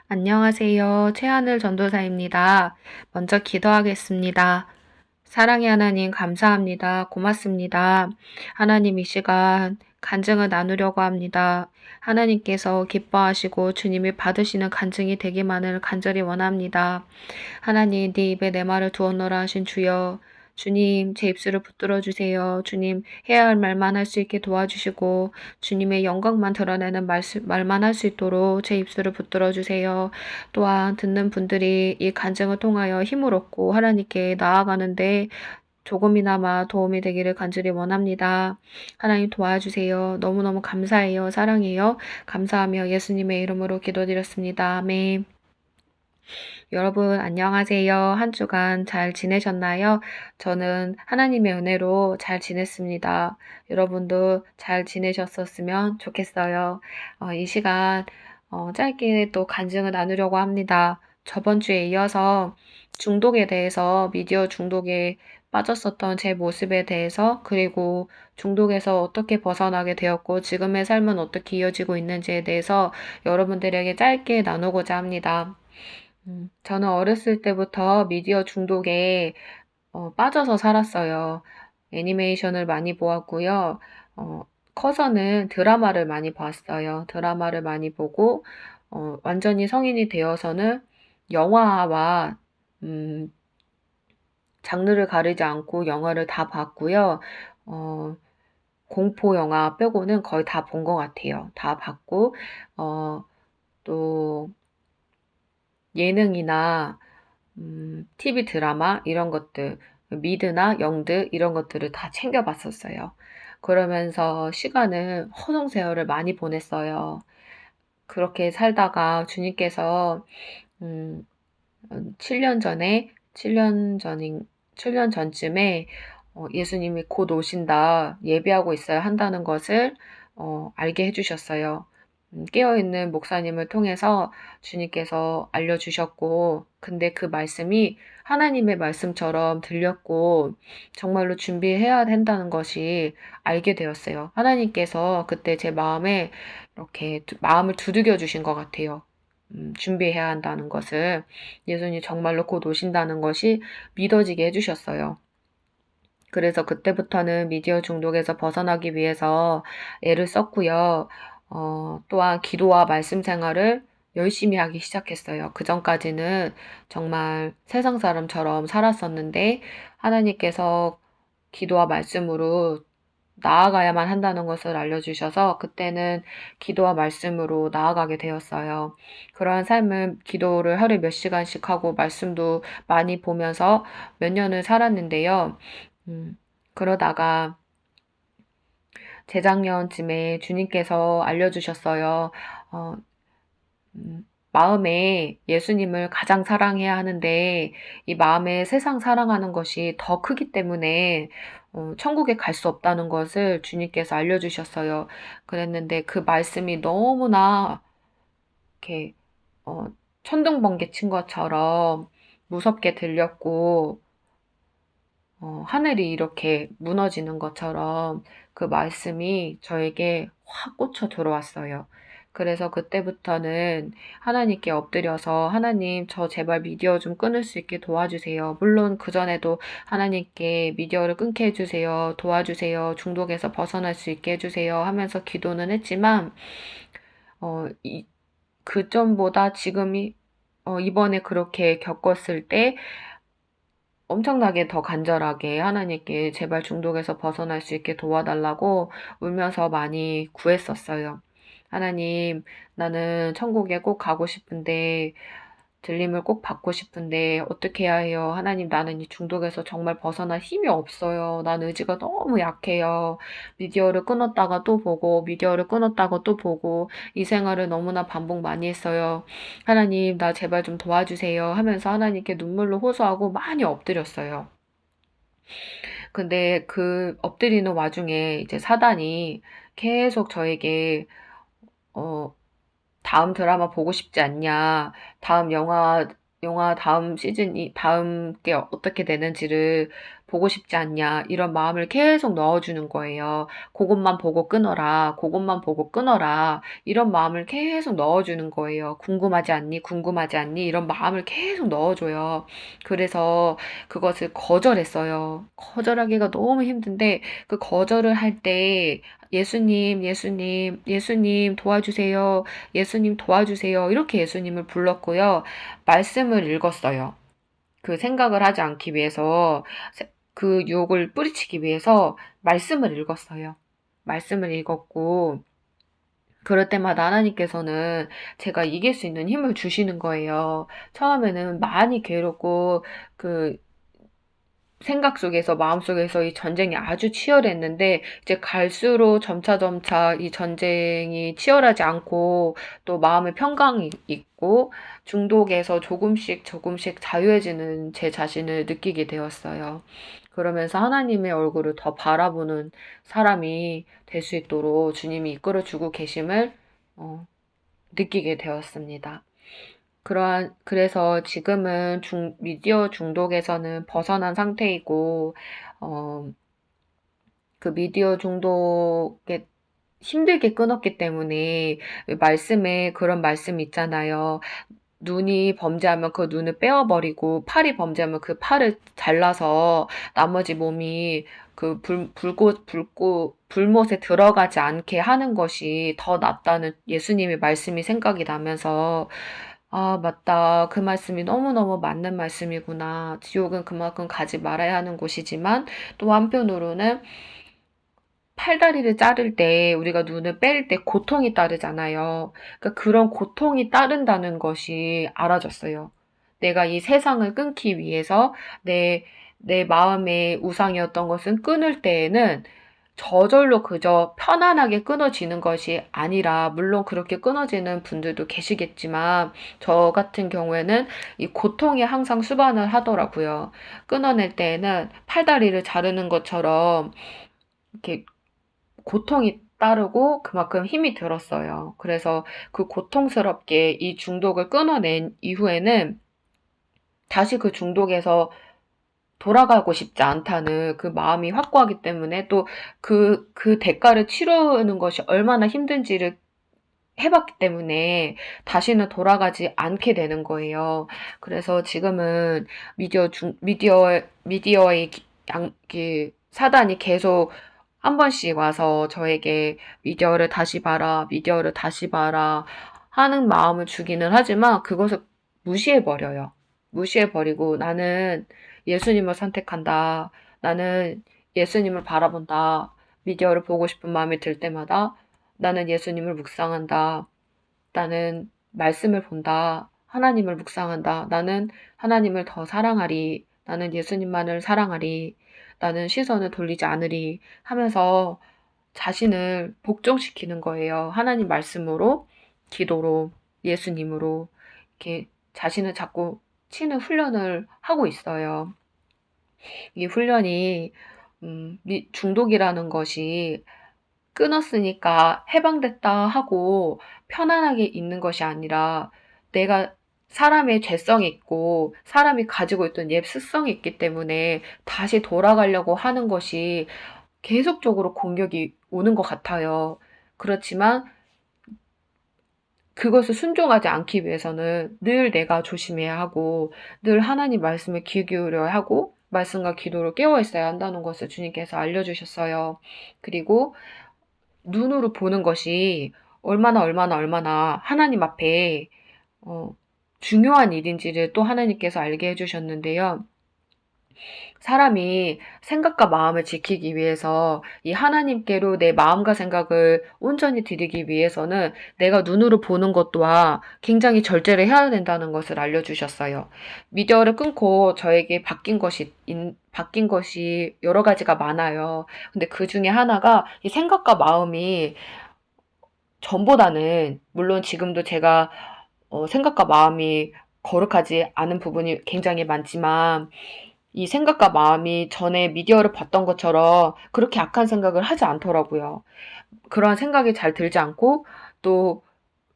안녕하세요. 최하늘 전도사입니다. 먼저 기도하겠습니다. 사랑의 하나님, 감사합니다. 고맙습니다. 하나님, 이 시간 간증을 나누려고 합니다. 하나님께서 기뻐하시고 주님이 받으시는 간증이 되기만을 간절히 원합니다. 하나님, 네 입에 내 말을 두었노라 하신 주여, 주님, 제 입술을 붙들어 주세요. 주님, 해야 할 말만 할 수 있게 도와주시고, 주님의 영광만 드러내는 말만 할 수 있도록 제 입술을 붙들어 주세요. 또한 듣는 분들이 이 간증을 통하여 힘을 얻고 하나님께 나아가는데 조금이나마 도움이 되기를 간절히 원합니다. 하나님 도와주세요. 너무너무 감사해요. 사랑해요. 감사하며 예수님의 이름으로 기도드렸습니다. 아멘. 여러분 안녕하세요. 한 주간 잘 지내셨나요? 저는 하나님의 은혜로 잘 지냈습니다. 여러분도 잘 지내셨었으면 좋겠어요. 이 시간 짧게 또 간증을 나누려고 합니다. 저번 주에 이어서 중독에 대해서 미디어 중독에 빠졌었던 제 모습에 대해서 그리고 중독에서 어떻게 벗어나게 되었고 지금의 삶은 어떻게 이어지고 있는지에 대해서 여러분들에게 짧게 나누고자 합니다. 저는 어렸을 때부터 미디어 중독에 빠져서 살았어요. 애니메이션을 많이 보았고요. 어, 커서는 드라마를 많이 봤어요. 드라마를 많이 보고, 완전히 성인이 되어서는 영화와, 음, 장르를 가리지 않고 영화를 다 봤고요. 어, 공포 영화 빼고는 거의 다 본 것 같아요. 다 봤고, 어, 또 예능이나 TV 드라마 이런 것들, 미드나 영드 이런 것들을 다 챙겨봤었어요. 그러면서 시간을 허송세월을 많이 보냈어요. 그렇게 살다가 주님께서 음, 7년 전에 7년 전쯤에 예수님이 곧 오신다 예비하고 있어야 한다는 것을 알게 해주셨어요. 깨어있는 목사님을 통해서 주님께서 알려주셨고, 근데 그 말씀이 하나님의 말씀처럼 들렸고, 정말로 준비해야 된다는 것이 알게 되었어요. 하나님께서 그때 제 마음에 이렇게 마음을 두들겨 주신 것 같아요. 준비해야 한다는 것을 예수님 정말로 곧 오신다는 것이 믿어지게 해주셨어요. 그래서 그때부터는 미디어 중독에서 벗어나기 위해서 애를 썼고요. 또한 기도와 말씀 생활을 열심히 하기 시작했어요. 그 전까지는 정말 세상 사람처럼 살았었는데 하나님께서 기도와 말씀으로 나아가야만 한다는 것을 알려주셔서 그때는 기도와 말씀으로 나아가게 되었어요. 그러한 삶은 기도를 하루에 몇 시간씩 하고 말씀도 많이 보면서 몇 년을 살았는데요. 음, 그러다가 재작년쯤에 주님께서 알려주셨어요. 어, 마음에 예수님을 가장 사랑해야 하는데 이 마음에 세상 사랑하는 것이 더 크기 때문에 천국에 갈 수 없다는 것을 주님께서 알려주셨어요. 그랬는데 그 말씀이 너무나 이렇게 어, 천둥번개 친 것처럼 무섭게 들렸고 하늘이 이렇게 무너지는 것처럼 그 말씀이 저에게 확 꽂혀 들어왔어요. 그래서 그때부터는 하나님께 엎드려서 하나님 저 제발 미디어 좀 끊을 수 있게 도와주세요. 물론 그전에도 하나님께 미디어를 끊게 해주세요. 도와주세요. 중독에서 벗어날 수 있게 해주세요. 하면서 기도는 했지만 그 전보다 지금이 이번에 그렇게 겪었을 때 엄청나게 더 간절하게 하나님께 제발 중독에서 벗어날 수 있게 도와달라고 울면서 많이 구했었어요. 하나님, 나는 천국에 꼭 가고 싶은데, 들림을 꼭 받고 싶은데, 어떻게 해야 해요? 하나님, 나는 이 중독에서 정말 벗어날 힘이 없어요. 난 의지가 너무 약해요. 미디어를 끊었다가 또 보고, 미디어를 끊었다가 또 보고, 이 생활을 너무나 반복 많이 했어요. 하나님, 나 제발 좀 도와주세요. 하면서 하나님께 눈물로 호소하고 많이 엎드렸어요. 근데 그 엎드리는 와중에 이제 사단이 계속 저에게, 어, 다음 드라마 보고 싶지 않냐, 다음 영화 다음 시즌이, 다음 게 어떻게 되는지를 보고 싶지 않냐 이런 마음을 계속 넣어주는 거예요. 그것만 보고 끊어라. 그것만 보고 끊어라. 이런 마음을 계속 넣어주는 거예요. 궁금하지 않니? 궁금하지 않니? 이런 마음을 계속 넣어줘요. 그래서 그것을 거절했어요. 거절하기가 너무 힘든데 그 거절을 할 때 예수님, 예수님, 예수님 도와주세요. 예수님 도와주세요. 이렇게 예수님을 불렀고요. 말씀을 읽었어요. 그 생각을 하지 않기 위해서 그 유혹을 뿌리치기 위해서 말씀을 읽었어요. 말씀을 읽었고 그럴 때마다 하나님께서는 제가 이길 수 있는 힘을 주시는 거예요. 처음에는 많이 괴롭고 그 생각 속에서 마음속에서 이 전쟁이 아주 치열했는데 이제 갈수록 점차 이 전쟁이 치열하지 않고 또 마음의 평강이 있고 중독에서 조금씩 자유해지는 제 자신을 느끼게 되었어요. 그러면서 하나님의 얼굴을 더 바라보는 사람이 될 수 있도록 주님이 이끌어주고 계심을 느끼게 되었습니다. 그래서 지금은 미디어 중독에서는 벗어난 상태이고, 어, 그 미디어 중독에 힘들게 끊었기 때문에 말씀에 그런 말씀 있잖아요. 눈이 범죄하면 그 눈을 빼어버리고 팔이 범죄하면 그 팔을 잘라서 나머지 몸이 그 불못에 들어가지 않게 하는 것이 더 낫다는 예수님의 말씀이 생각이 나면서 아, 맞다. 그 말씀이 너무너무 맞는 말씀이구나. 지옥은 그만큼 가지 말아야 하는 곳이지만 또 한편으로는 팔다리를 자를 때 우리가 눈을 뺄 때 고통이 따르잖아요. 그러니까 그런 고통이 따른다는 것이 알아졌어요. 내가 이 세상을 끊기 위해서 내 마음의 우상이었던 것은 끊을 때에는 저절로 그저 편안하게 끊어지는 것이 아니라, 물론 그렇게 끊어지는 분들도 계시겠지만, 저 같은 경우에는 이 고통이 항상 수반을 하더라고요. 끊어낼 때에는 팔다리를 자르는 것처럼 이렇게 고통이 따르고 그만큼 힘이 들었어요. 그래서 그 고통스럽게 이 중독을 끊어낸 이후에는 다시 그 중독에서 돌아가고 싶지 않다는 그 마음이 확고하기 때문에 또 그 대가를 치르는 것이 얼마나 힘든지를 해봤기 때문에 다시는 돌아가지 않게 되는 거예요. 그래서 지금은 미디어의 사단이 계속 한 번씩 와서 저에게 미디어를 다시 봐라 하는 마음을 주기는 하지만 그것을 무시해버려요. 무시해버리고 나는 예수님을 선택한다. 나는 예수님을 바라본다. 미디어를 보고 싶은 마음이 들 때마다 나는 예수님을 묵상한다. 나는 말씀을 본다. 하나님을 묵상한다. 나는 하나님을 더 사랑하리. 나는 예수님만을 사랑하리. 나는 시선을 돌리지 않으리 하면서 자신을 복종시키는 거예요. 하나님 말씀으로, 기도로, 예수님으로 이렇게 자신을 자꾸 치는 훈련을 하고 있어요. 이 훈련이 중독이라는 것이 끊었으니까 해방됐다 하고 편안하게 있는 것이 아니라 내가 사람의 죄성이 있고 사람이 가지고 있던 옛 습성이 있기 때문에 다시 돌아가려고 하는 것이 계속적으로 공격이 오는 것 같아요. 그렇지만 그것을 순종하지 않기 위해서는 늘 내가 조심해야 하고 늘 하나님 말씀에 귀 기울여야 하고 말씀과 기도로 깨어 있어야 한다는 것을 주님께서 알려주셨어요. 그리고 눈으로 보는 것이 얼마나 하나님 앞에 중요한 일인지를 또 하나님께서 알게 해주셨는데요. 사람이 생각과 마음을 지키기 위해서 이 하나님께로 내 마음과 생각을 온전히 드리기 위해서는 내가 눈으로 보는 것 또한 굉장히 절제를 해야 된다는 것을 알려주셨어요. 미디어를 끊고 저에게 바뀐 것이 여러 가지가 많아요. 근데 그 중에 하나가 이 생각과 마음이 전보다는, 물론 지금도 제가 생각과 마음이 거룩하지 않은 부분이 굉장히 많지만 이 생각과 마음이 전에 미디어를 봤던 것처럼 그렇게 악한 생각을 하지 않더라고요. 그러한 생각이 잘 들지 않고 또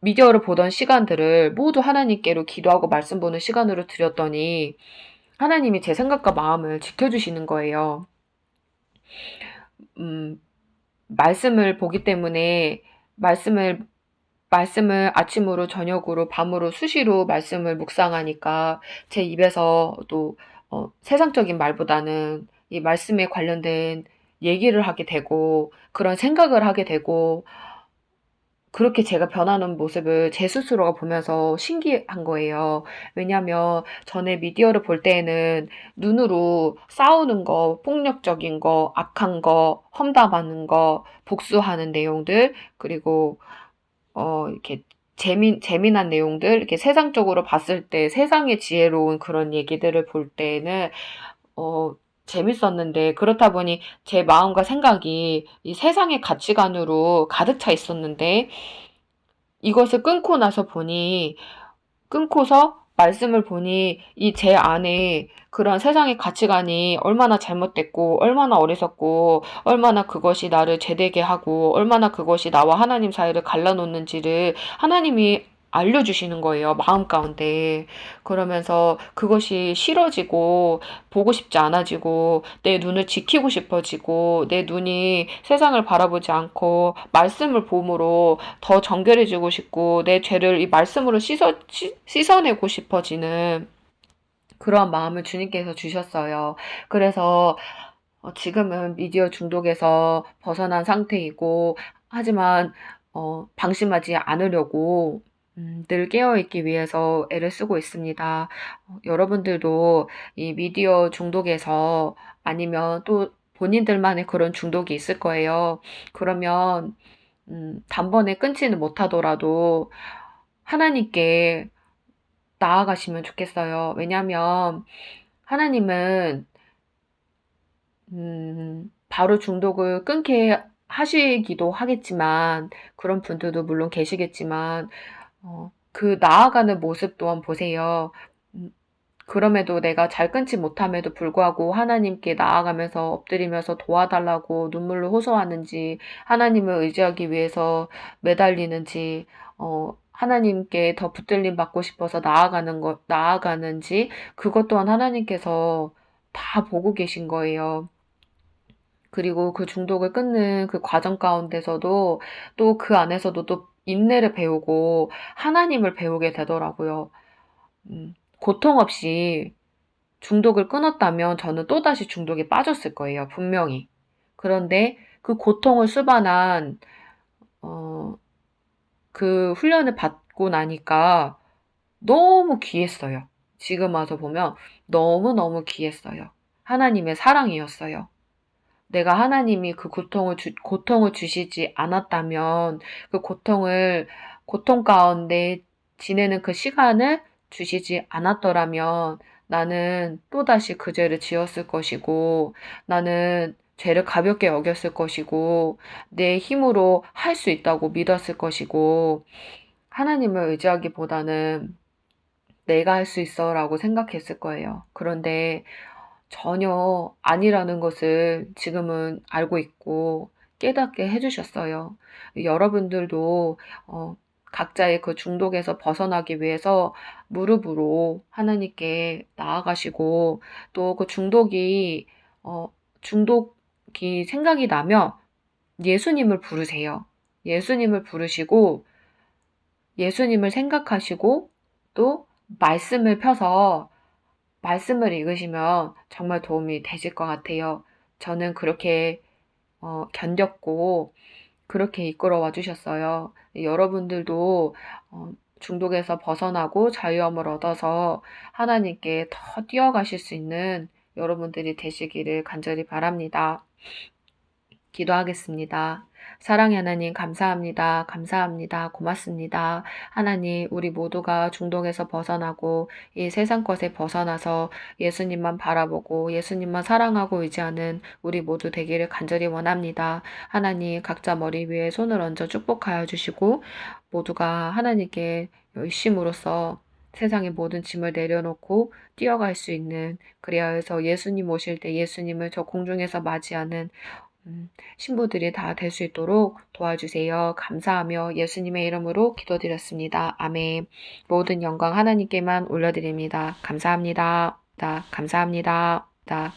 미디어를 보던 시간들을 모두 하나님께로 기도하고 말씀 보는 시간으로 드렸더니 하나님이 제 생각과 마음을 지켜주시는 거예요. 음, 말씀을 보기 때문에 말씀을 아침으로 저녁으로 밤으로 수시로 말씀을 묵상하니까 제 입에서 또 세상적인 말보다는 이 말씀에 관련된 얘기를 하게 되고 그런 생각을 하게 되고 그렇게 제가 변하는 모습을 제 스스로가 보면서 신기한 거예요. 왜냐하면 전에 미디어를 볼 때에는 눈으로 싸우는 거, 폭력적인 거, 악한 거, 험담하는 거, 복수하는 내용들, 그리고 이렇게 재미난 내용들, 이렇게 세상적으로 봤을 때 세상의 지혜로운 그런 얘기들을 볼 때는, 어, 재밌었는데, 그렇다 보니 제 마음과 생각이 이 세상의 가치관으로 가득 차 있었는데, 이것을 끊고서 말씀을 보니 이 제 안에 그런 세상의 가치관이 얼마나 잘못됐고, 얼마나 어리석고, 얼마나 그것이 나를 죄되게 하고, 얼마나 그것이 나와 하나님 사이를 갈라놓는지를 하나님이 알려주시는 거예요, 마음 가운데. 그러면서 그것이 싫어지고, 보고 싶지 않아지고, 내 눈을 지키고 싶어지고, 내 눈이 세상을 바라보지 않고, 말씀을 봄으로 더 정결해지고 싶고, 내 죄를 이 말씀으로 씻어내고 싶어지는 그러한 마음을 주님께서 주셨어요. 그래서 지금은 미디어 중독에서 벗어난 상태이고, 하지만 방심하지 않으려고 늘 깨어있기 위해서 애를 쓰고 있습니다. 여러분들도 이 미디어 중독에서 아니면 또 본인들만의 그런 중독이 있을 거예요. 그러면 단번에 끊지는 못하더라도 하나님께 나아가시면 좋겠어요. 왜냐하면 하나님은 바로 중독을 끊게 하시기도 하겠지만 그런 분들도 물론 계시겠지만 그 나아가는 모습 또한 보세요. 음, 그럼에도 내가 잘 끊지 못함에도 불구하고 하나님께 나아가면서 엎드리면서 도와달라고 눈물로 호소하는지, 하나님을 의지하기 위해서 매달리는지, 하나님께 더 붙들림 받고 싶어서 나아가는지, 그것 또한 하나님께서 다 보고 계신 거예요. 그리고 그 중독을 끊는 그 과정 가운데서도 또 그 안에서도 또 인내를 배우고 하나님을 배우게 되더라고요. 고통 없이 중독을 끊었다면 저는 또다시 중독에 빠졌을 거예요, 분명히. 그런데 그 고통을 수반한, 어, 그 훈련을 받고 나니까 너무 귀했어요. 지금 와서 보면 너무너무 귀했어요. 하나님의 사랑이었어요. 내가 하나님이 그 고통을 주시지 않았다면, 그 고통 가운데 지내는 그 시간을 주시지 않았더라면, 나는 또다시 그 죄를 지었을 것이고, 나는 죄를 가볍게 여겼을 것이고, 내 힘으로 할 수 있다고 믿었을 것이고, 하나님을 의지하기보다는 내가 할 수 있어 라고 생각했을 거예요. 그런데 전혀 아니라는 것을 지금은 알고 있고 깨닫게 해주셨어요. 여러분들도 각자의 그 중독에서 벗어나기 위해서 무릎으로 하나님께 나아가시고 또 그 중독이 생각이 나면 예수님을 부르세요. 예수님을 부르시고 예수님을 생각하시고 또 말씀을 펴서 말씀을 읽으시면 정말 도움이 되실 것 같아요. 저는 그렇게 견뎠고 그렇게 이끌어와 주셨어요. 여러분들도 중독에서 벗어나고 자유함을 얻어서 하나님께 더 뛰어가실 수 있는 여러분들이 되시기를 간절히 바랍니다. 기도하겠습니다. 사랑의 하나님, 감사합니다. 감사합니다. 고맙습니다. 하나님, 우리 모두가 중독에서 벗어나고 이 세상 것에 벗어나서 예수님만 바라보고 예수님만 사랑하고 의지하는 우리 모두 되기를 간절히 원합니다. 하나님, 각자 머리 위에 손을 얹어 축복하여 주시고 모두가 하나님께 열심으로써 세상의 모든 짐을 내려놓고 뛰어갈 수 있는, 그래야 해서 예수님 오실 때 예수님을 저 공중에서 맞이하는 신부들이 다 될 수 있도록 도와주세요. 감사하며 예수님의 이름으로 기도드렸습니다. 아멘. 모든 영광 하나님께만 올려드립니다. 감사합니다. 감사합니다. 감사합니다.